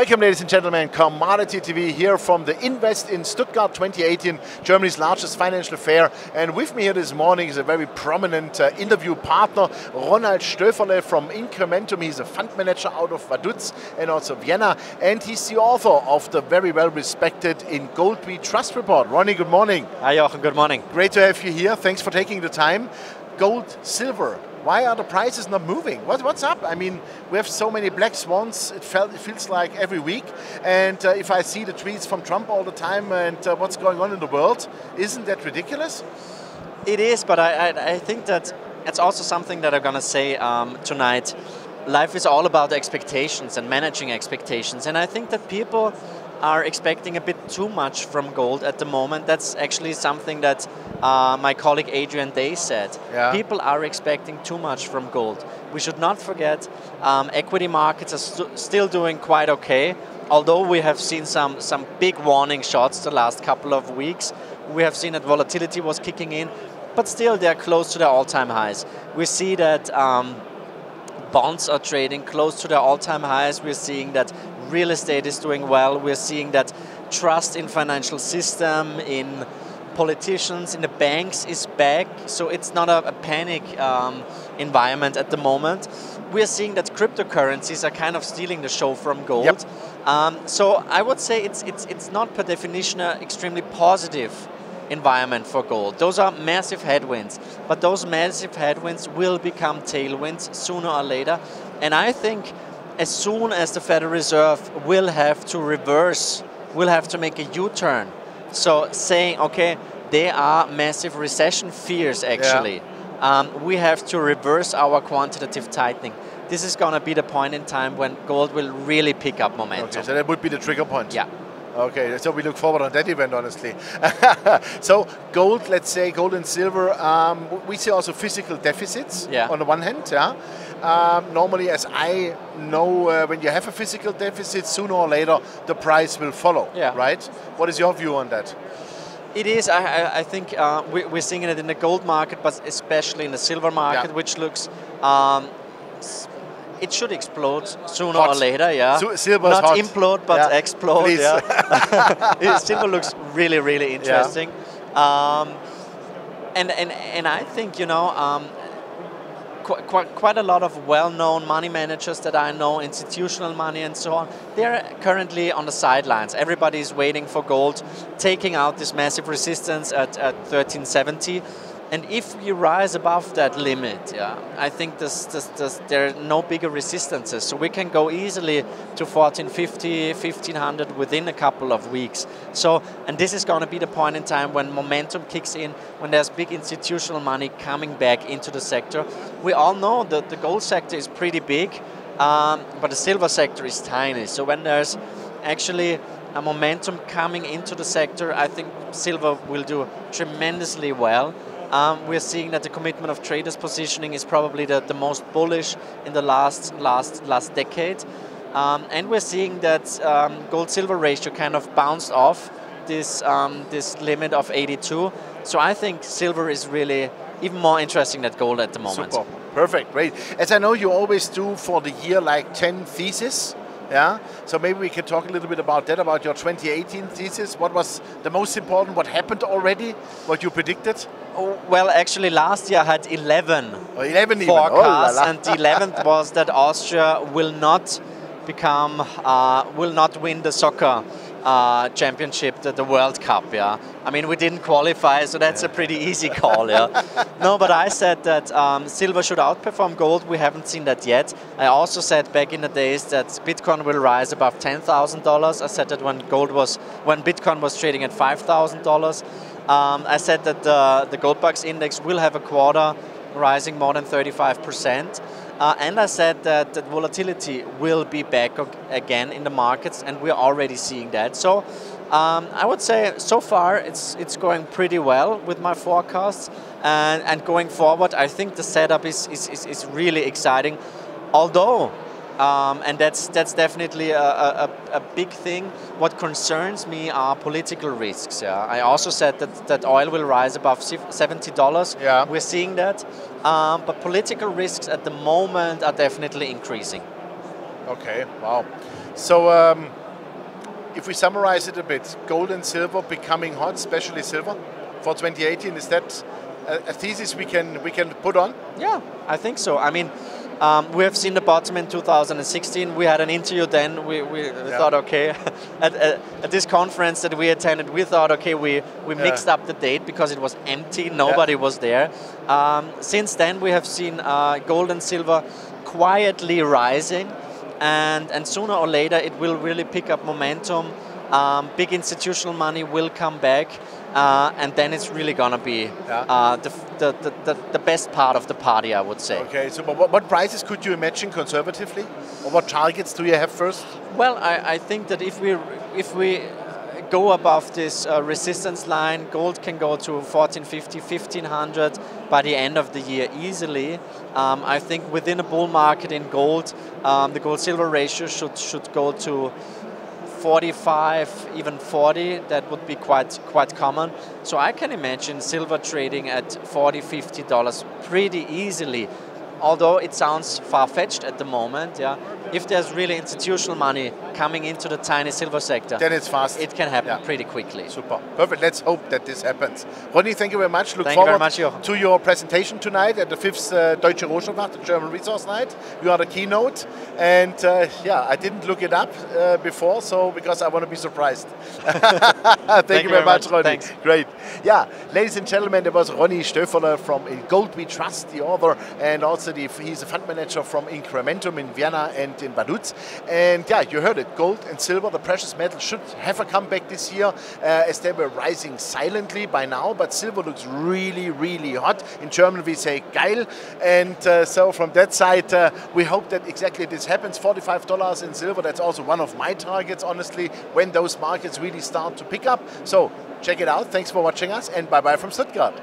Welcome, ladies and gentlemen, Commodity TV here from the Invest in Stuttgart 2018, Germany's largest financial fair. And with me here this morning is a very prominent interview partner, Ronald Stöferle from Incrementum. He's a fund manager out of Vaduz and also Vienna. And he's the author of the very well respected In Gold We Trust report. Ronnie, good morning. Hi, Jochen, good morning. Great to have you here. Thanks for taking the time. Gold, silver. Why are the prices not moving? What's up? I mean, we have so many black swans, it feels like every week. And if I see the tweets from Trump all the time and what's going on in the world, isn't that ridiculous? It is, but I think that it's also something that I'm going to say tonight. Life is all about expectations and managing expectations. And I think that people are expecting a bit too much from gold at the moment. That's actually something that my colleague Adrian Day said. Yeah. People are expecting too much from gold. We should not forget equity markets are still doing quite okay. Although we have seen some big warning shots the last couple of weeks. We have seen that volatility was kicking in, but still they're close to their all-time highs. We see that bonds are trading close to their all-time highs. We're seeing that real estate is doing well. We're seeing that trust in financial system, in politicians, in the banks is back. So it's not a panic environment at the moment. We're seeing that cryptocurrencies are kind of stealing the show from gold. Yep. So I would say it's not per definition an extremely positive environment for gold. Those are massive headwinds, but those massive headwinds will become tailwinds sooner or later. And I think as soon as the Federal Reserve will have to reverse, will have to make a U-turn. So saying, okay, there are massive recession fears actually. Yeah. We have to reverse our quantitative tightening. This is going to be the point in time when gold will really pick up momentum. Okay, so that would be the trigger point. Yeah. Okay, so we look forward on that event, honestly. So gold, let's say gold and silver, we see also physical deficits on the one hand. Yeah. Normally, as I know, when you have a physical deficit, sooner or later the price will follow, right? What is your view on that? It is. I think we're seeing it in the gold market, but especially in the silver market, which looks... it should explode sooner or later, Silver not hot. Implode, but explode. Silver looks really, really interesting. And I think, you know, quite a lot of well-known money managers that I know, institutional money and so on, they're currently on the sidelines. Everybody is waiting for gold, taking out this massive resistance at 1370. And if we rise above that limit, I think there are no bigger resistances. So we can go easily to 1450, 1500 within a couple of weeks. So, and this is going to be the point in time when momentum kicks in, when there's big institutional money coming back into the sector. We all know that the gold sector is pretty big, but the silver sector is tiny. So when there's actually a momentum coming into the sector, I think silver will do tremendously well. We're seeing that the commitment of traders positioning is probably the most bullish in the last decade. And we're seeing that gold-silver ratio kind of bounced off this limit of 82. So I think silver is really even more interesting than gold at the moment. Super, perfect, great. As I know, you always do for the year like 10 theses. Yeah, so maybe we can talk a little bit about that, about your 2018 thesis. What was the most important? What happened already? What you predicted? Oh, well, actually, last year I had 11 11 forecasts, and the 11th was that Austria will not win the soccer championship, the World Cup. Yeah, I mean we didn't qualify, so that's a pretty easy call. No, but I said that silver should outperform gold. We haven't seen that yet. I also said back in the days that Bitcoin will rise above $10,000. I said that when Bitcoin was trading at $5,000. I said that the Gold Bucks index will have a quarter rising more than 35%. And I said that volatility will be back again in the markets, and we're already seeing that. So I would say so far it's going pretty well with my forecasts. And going forward, I think the setup is really exciting. Although, and that's definitely a big thing. What concerns me are political risks. I also said that oil will rise above $70. We're seeing that. But political risks at the moment are definitely increasing. Okay, wow. So if we summarize it a bit, gold and silver becoming hot, especially silver for 2018, is that a thesis we can put on? Yeah, I think so. I mean, we have seen the bottom in 2016. We had an interview then. We thought, okay, at this conference that we attended, we thought, okay, we mixed up the date because it was empty. Nobody was there. Since then, we have seen gold and silver quietly rising, and sooner or later it will really pick up momentum. Big institutional money will come back, and then it's really gonna be the best part of the party, I would say. Okay, so what prices could you imagine conservatively, or what targets do you have first? Well, I think that if we go above this resistance line, gold can go to 1450, 1500 by the end of the year easily. I think within a bull market in gold, the gold-silver ratio should go to 45, even 40. That would be quite common. So I can imagine silver trading at $40, $50 pretty easily. Although it sounds far-fetched at the moment, yeah. If there's really institutional money coming into the tiny silver sector, then it's fast. It can happen pretty quickly. Super, perfect. Let's hope that this happens. Ronny, thank you very much. Look thank forward you very much, Jochen. to your presentation tonight at the 5th Deutsche Rohstoff-Nacht, the German Resource Night. You are the keynote, and yeah, I didn't look it up before, so because I want to be surprised. Thank you very much, Ronny. Thanks. Great. Yeah, ladies and gentlemen, there was Ronald Stöferle from In Gold We Trust, the author, and also he's a fund manager from Incrementum in Vienna and in Vaduz. And yeah, you heard it, gold and silver, the precious metal, should have a comeback this year as they were rising silently by now, but silver looks really, really hot. In German we say geil. And so from that side, we hope that exactly this happens. $45 in silver, that's also one of my targets, honestly, when those markets really start to pick up. So check it out. Thanks for watching us, and bye-bye from Stuttgart.